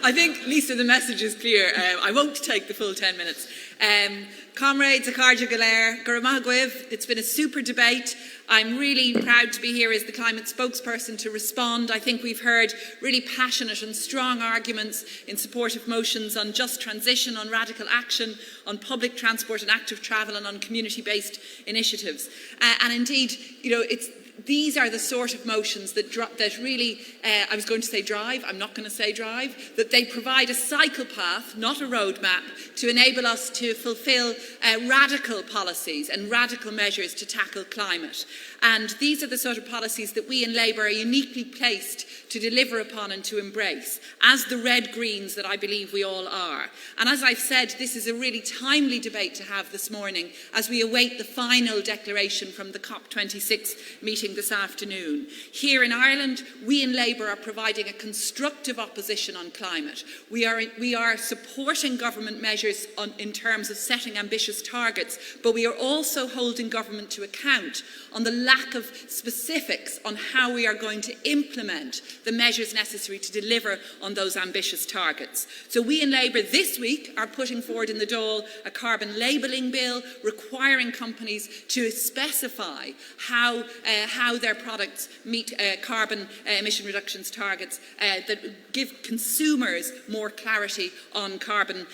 I think, Lisa, the message is clear. I won't take the full 10 minutes. Comrades, Akarja Galer, Guramagwiv, it's been a super debate. I'm really proud to be here as the climate spokesperson to respond. I think we've heard really passionate and strong arguments in support of motions on just transition, on radical action, on public transport and active travel, and on community-based initiatives. And indeed, these are the sort of motions that really, I was going to say drive, I'm not going to say drive, that they provide a cycle path, not a roadmap, to enable us to fulfil radical policies and radical measures to tackle climate. And these are the sort of policies that we in Labour are uniquely placed to deliver upon and to embrace, as the red greens that I believe we all are. And as I've said, this is a really timely debate to have this morning as we await the final declaration from the COP26 meeting this afternoon. Here in Ireland, we in Labour are providing a constructive opposition on climate. We are supporting government measures in terms of setting ambitious targets, but we are also holding government to account on the lack of specifics on how we are going to implement the measures necessary to deliver on those ambitious targets. So we in Labour this week are putting forward in the Dáil a carbon labelling bill requiring companies to specify how their products meet carbon emission reductions targets that give consumers more clarity on carbon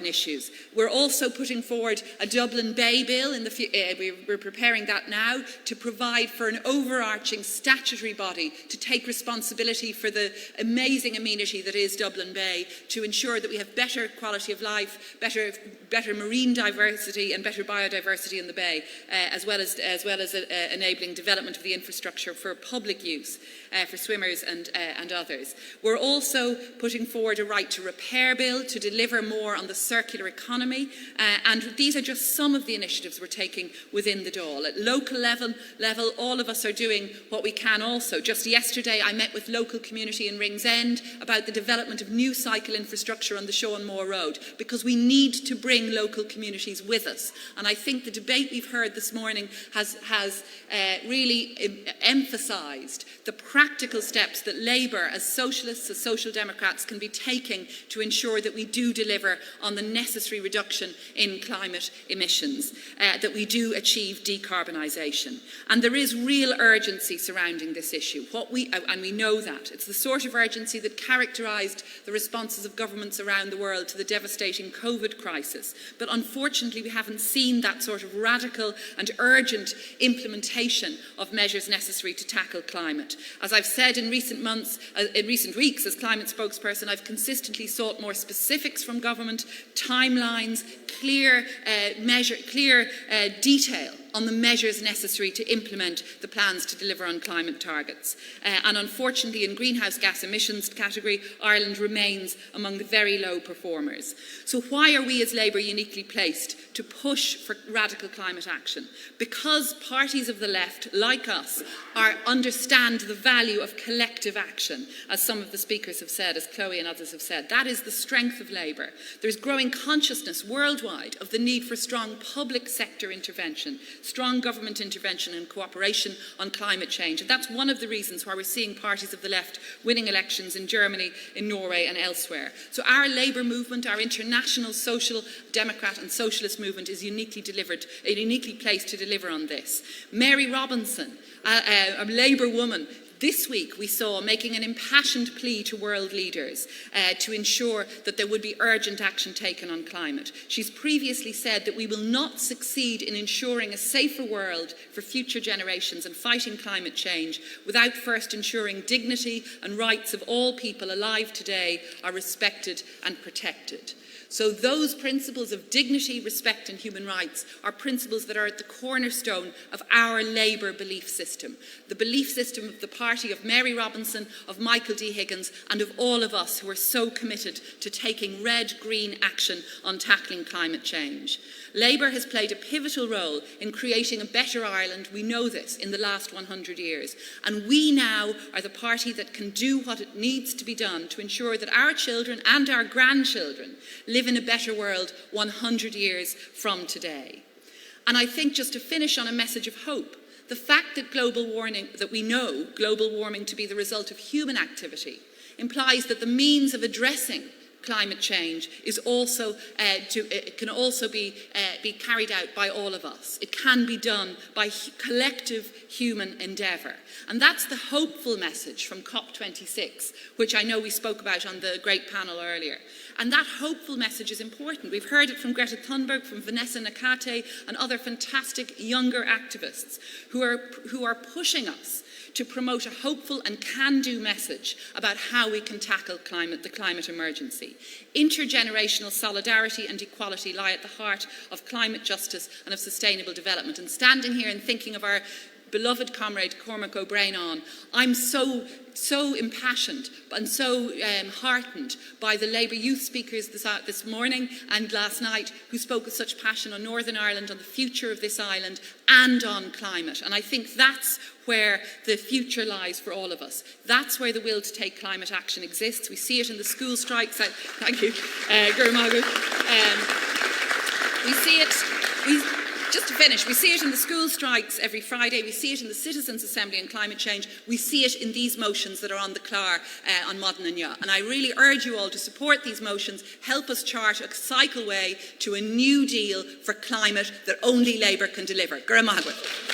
issues. We're also putting forward a Dublin Bay bill. We're preparing that now to provide for an overarching statutory body to take responsibility for the amazing amenity that is Dublin Bay, to ensure that we have better quality of life, better marine diversity and better biodiversity in the Bay, as well as enabling development of the infrastructure for public use for swimmers and others. We're also putting forward a right to repair bill to deliver more on the circular economy, and these are just some of the initiatives we're taking within the Dáil. At local level, all of us are doing what we can also. Just yesterday I met with local community in Ringsend about the development of new cycle infrastructure on the Sean Moore Road, because we need to bring local communities with us. And I think the debate we've heard this morning has really emphasised the practical steps that Labour, as socialists, as social democrats, can be taking to ensure that we do deliver on the necessary reduction in climate emissions, that we do achieve decarbonisation. And there is real urgency surrounding this issue. And we know that. It's the sort of urgency that characterised the responses of governments around the world to the devastating COVID crisis. But unfortunately, we haven't seen that sort of radical and urgent implementation of measures necessary to tackle climate. As I've said in recent weeks, as climate spokesperson, I've consistently sought more specifics from government, timelines, clear detail on the measures necessary to implement the plans to deliver on climate targets. And unfortunately, in greenhouse gas emissions category, Ireland remains among the very low performers. So why are we as Labour uniquely placed to push for radical climate action? Because parties of the left, like us, understand the value of collective action, as some of the speakers have said, as Chloe and others have said. That is the strength of Labour. There's growing consciousness worldwide of the need for strong public sector intervention, strong government intervention and cooperation on climate change. And that's one of the reasons why we're seeing parties of the left winning elections in Germany, in Norway and elsewhere. So our Labour movement, our international social democrat and socialist movement, is uniquely placed to deliver on this. Mary Robinson, a Labour woman, this week we saw making an impassioned plea to world leaders to ensure that there would be urgent action taken on climate. She's previously said that we will not succeed in ensuring a safer world for future generations and fighting climate change without first ensuring dignity and rights of all people alive today are respected and protected. So those principles of dignity, respect and human rights are principles that are at the cornerstone of our Labour belief system. The belief system of the party of Mary Robinson, of Michael D. Higgins and of all of us who are so committed to taking red-green action on tackling climate change. Labour has played a pivotal role in creating a better Ireland, we know this, in the last 100 years. And we now are the party that can do what it needs to be done to ensure that our children and our grandchildren live in a better world 100 years from today. And I think, just to finish on a message of hope, the fact that we know global warming to be the result of human activity, implies that the means of addressing climate change is also can also be carried out by all of us. It can be done by collective human endeavour. And that's the hopeful message from COP26, which I know we spoke about on the great panel earlier. And that hopeful message is important. We've heard it from Greta Thunberg, from Vanessa Nakate, and other fantastic younger activists who are pushing us to promote a hopeful and can-do message about how we can tackle the climate emergency. Intergenerational solidarity and equality lie at the heart of climate justice and of sustainable development. And standing here and thinking of our beloved comrade Cormac O'Brien, I'm so impassioned and so heartened by the Labour youth speakers this morning and last night who spoke with such passion on Northern Ireland, on the future of this island and on climate. And I think that's where the future lies for all of us. That's where the will to take climate action exists. We see it in the school strikes. Thank you, Gurmagu. We see it. Just to finish, we see it in the school strikes every Friday, we see it in the Citizens' Assembly on climate change, we see it in these motions that are on the Clár on Modern and Yea. And I really urge you all to support these motions, help us chart a cycle way to a new deal for climate that only Labour can deliver. Gurmagu.